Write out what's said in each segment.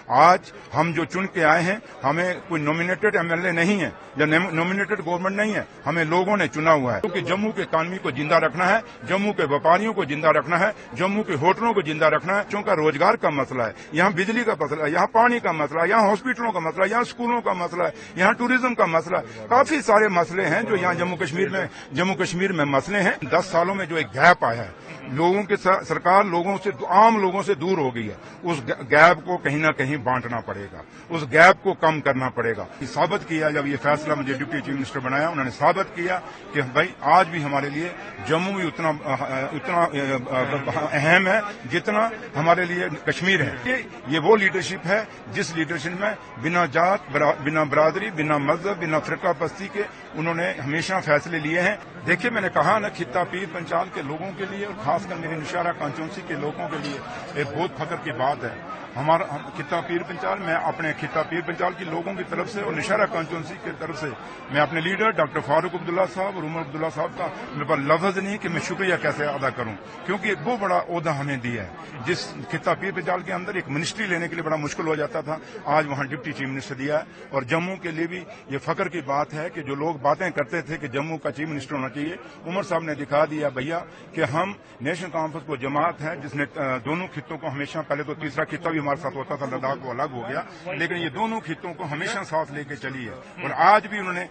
आज हम जो चुन के आए हैं, हमें कोई नॉमिनेटेड एमएलए नहीं है या नॉमिनेटेड गवर्नमेंट नहीं है, हमें लोगों ने चुना हुआ है। क्योंकि जम्मू के इकॉनमी को जिंदा रखना है, जम्मू के व्यापारियों को जिंदा रखना है, जम्मू के होटलों को जिंदा रखना है। बच्चों का रोजगार का मसला है, यहाँ बिजली का मसला है, यहाँ पानी का मसला है, यहाँ हॉस्पिटलों का मसला है, यहाँ स्कूलों का मसला है, यहाँ टूरिज्म का मसला है। काफी सारे मसले हैं जो यहाँ जम्मू कश्मीर में मसले हैं। 10 सालों में जो एक गैप आया है, लोगों के सरकार आम लोगों से दूर हो गई है। उस गैप को कहीं ना कहीं बांटना पड़ेगा, उस गैप को कम करना पड़ेगा। साबित किया, जब ये फैसला मुझे डिप्टी चीफ मिनिस्टर बनाया, उन्होंने साबित किया कि भाई आज भी हमारे लिए जम्मू भी उतना अहम है जितना हमारे लिए कश्मीर है। ये वो लीडरशिप है जिस लीडरशिप में बिना जात, बिना बरादरी, बिना मजहब, बिना फिरका बस्ती के उन्होंने हमेशा फैसले लिए हैं। देखिए, मैंने कहा ना, खित्ता पीर पंचाल के लोगों के लिए और खासकर मेरे नौशहरा कॉन्स्टिट्यूंसी के लोगों के लिए एक बहुत फख्र की बात है। हमारा खित्ता पीर पंचाल, मैं अपने खित्ता पीर पंचाल के लोगों की तरफ से और नौशहरा कॉन्स्टिट्यूंसी की तरफ से मैं अपने लीडर डॉक्टर फारूक अब्दुल्ला साहब और उमर अब्दुल्ला साहब का मेरे पास लफ्ज नहीं कि मैं शुक्रिया कैसे अदा करूं, क्योंकि वो बड़ा ओहदा हमें दिया है। जिस खित्ता पीर पंचाल के अंदर एक मिनिस्ट्री लेने के लिए बड़ा मुश्किल हो जाता था, आज वहां डिप्टी चीफ मिनिस्टर दिया है। और जम्मू के लिए भी ये फख्र की बात है कि जो लोग बातें करते थे कि जम्मू का चीफ मिनिस्टर होना चाहिए, उमर साहब ने दिखा दिया भैया कि हम नेशनल कॉन्फ्रेंस को जमात है जिसने दोनों खित्तों को हमेशा, पहले तो तीसरा खित्ता भी हमारे साथ होता था, लद्दाख वो अलग हो गया, लेकिन ये दोनों खित्तों को हमेशा साथ लेके चली है। और आज भी उन्होंने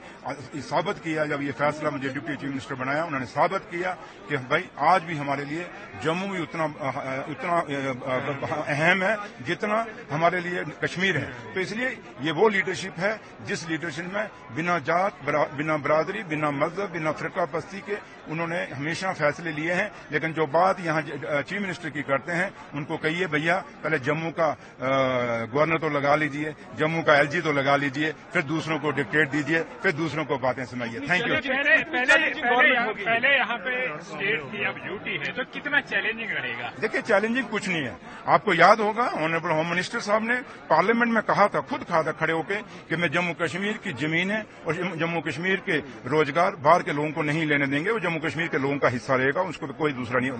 साबित किया, जब ये फैसला मुझे डिप्टी चीफ मिनिस्टर बनाया, उन्होंने साबित किया कि भाई आज भी हमारे लिए जम्मू भी उतना अहम है जितना हमारे लिए कश्मीर है। तो इसलिए ये वो लीडरशिप है जिस लीडरशिप में बिना जात, बिना बरादरी, बिना मजहब, बिना फिरका बस्ती के उन्होंने हमेशा फैसले लिए हैं। लेकिन जो बात यहाँ चीफ मिनिस्टर की करते हैं, उनको कहिए भैया पहले जम्मू का गवर्नर तो लगा लीजिए, जम्मू का एलजी तो लगा लीजिए, फिर दूसरों को डिक्टेट दीजिए, फिर दूसरों को बातें सुनाइए। Thank you. पहले यहाँ पे स्टेट की अब ड्यूटी है, तो कितना चैलेंजिंग रहेगा? देखिए, चैलेंजिंग कुछ नहीं है। आपको याद होगा ऑनरेबल होम मिनिस्टर साहब ने पार्लियामेंट में कहा था, खुद कहा था खड़े होकर कि मैं जम्मू कश्मीर की जमीनें और जम्मू कश्मीर के रोजगार बाहर के लोगों को नहीं लेने देंगे, वो जम्मू कश्मीर के लोगों का हिस्सा रहेगा, उसको कोई दूसरा नहीं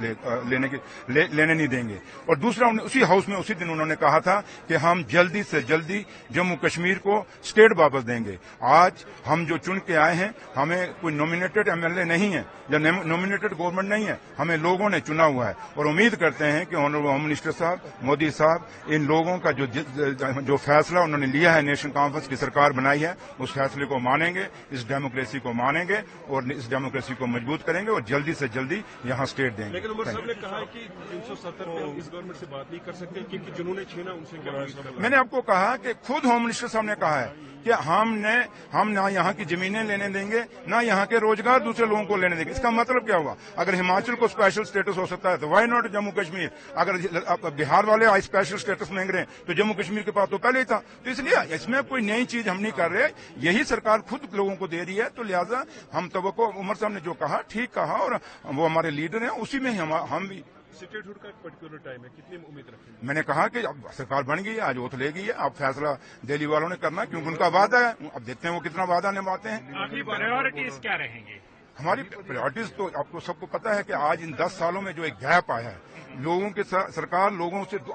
लेने नहीं देंगे। और दूसरा, उसी हाउस में उसी दिन उन्होंने कहा था कि हम जल्दी से जल्दी जम्मू कश्मीर को स्टेट वापस देंगे। आज हम जो चुन के आए हैं, हमें कोई नॉमिनेटेड एमएलए नहीं है या नॉमिनेटेड गवर्नमेंट नहीं है, हमें लोगों ने चुना हुआ है। और उम्मीद करते हैं कि ऑनरेबल होम मिनिस्टर साहब, मोदी साहब, इन लोगों का जो फैसला उन्होंने लिया है, नेशनल कॉन्फ्रेंस की सरकार बनाई है, उस फैसले को मानेंगे, इस डेमोक्रेसी को मानेंगे और इस डेमोक्रेसी को मजबूत करेंगे और जल्दी से जल्दी यहाँ स्टेट देंगे। लेकिन उमर साहब ने कहा है कि 370 पे इस गवर्नमेंट से बात नहीं कर सकते क्योंकि जिन्होंने छीना उनसे क्या। मैंने आपको कहा कि खुद होम मिनिस्टर साहब ने कहा है कि हम ना यहाँ की जमीनें लेने देंगे, ना यहाँ के रोजगार दूसरे लोगों को लेने देंगे। इसका मतलब क्या हुआ? अगर हिमाचल को स्पेशल स्टेटस हो सकता है तो वाई नॉट जम्मू कश्मीर? अगर बिहार वाले स्पेशल स्टेटस मांग रहे हैं तो जम्मू कश्मीर के पास तो पहले ही था। तो इसलिए इसमें कोई नई चीज हम नहीं कर रहे, यही सरकार खुद लोगों को दे रही है। तो लिहाजा हम तवक्को, उमर साहब ने जो कहा ठीक कहा और वो हमारे लीडर हैं, उसी में ही हम भी। स्टेटहुड का एक पर्टिकुलर टाइम है, कितनी उम्मीद रखेंगे? मैंने कहा कि अब सरकार बन गई है, आज ओथ ले गई है, अब फैसला दिल्ली वालों ने करना, क्योंकि उनका वादा है। अब देखते हैं वो कितना वादा निभाते हैं। आपकी प्रायोरिटीज क्या रहेंगी? हमारी प्रायोरिटीज तो आपको सबको पता है कि आज इन 10 सालों में जो एक गैप आया है, लोगों के सरकार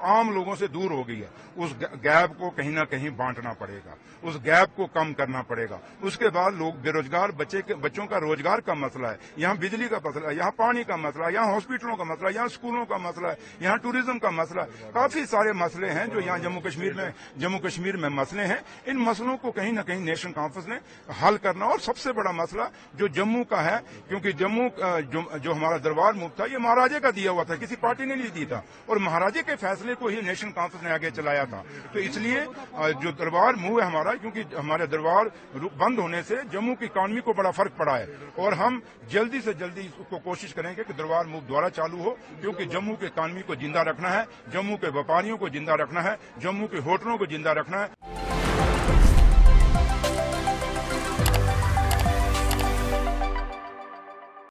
आम लोगों से दूर हो गई है। उस गैप को कहीं ना कहीं बांटना पड़ेगा, उस गैप को कम करना पड़ेगा। उसके बाद लोग बेरोजगार बच्चों का रोजगार का मसला है, यहाँ बिजली का मसला है, यहाँ पानी का मसला है, यहाँ हॉस्पिटलों का मसला है, यहाँ स्कूलों का मसला है, यहाँ टूरिज्म का मसला है। काफी सारे मसले हैं जो यहाँ जम्मू कश्मीर में मसले हैं। इन मसलों को कहीं ना कहीं नेशनल कॉन्फ्रेंस ने हल करना। और सबसे बड़ा मसला जो जम्मू का है, क्योंकि जम्मू जो हमारा दरबार मूव था, ये महाराजे का दिया हुआ था, किसी पार्टी ने नहीं दी था, और महाराजे के फैसले को ही नेशनल कॉन्फ्रेंस ने आगे चलाया था। तो इसलिए जो दरबार मूव है हमारा, क्योंकि हमारे दरबार बंद होने से जम्मू की इकॉनमी को बड़ा फर्क पड़ा है, और हम जल्दी से जल्दी उसको कोशिश करेंगे कि दरबार मूव दोबारा चालू हो, क्योंकि जम्मू की इकॉनमी को जिंदा रखना है, जम्मू के व्यापारियों को जिंदा रखना है, जम्मू के होटलों को जिंदा रखना है।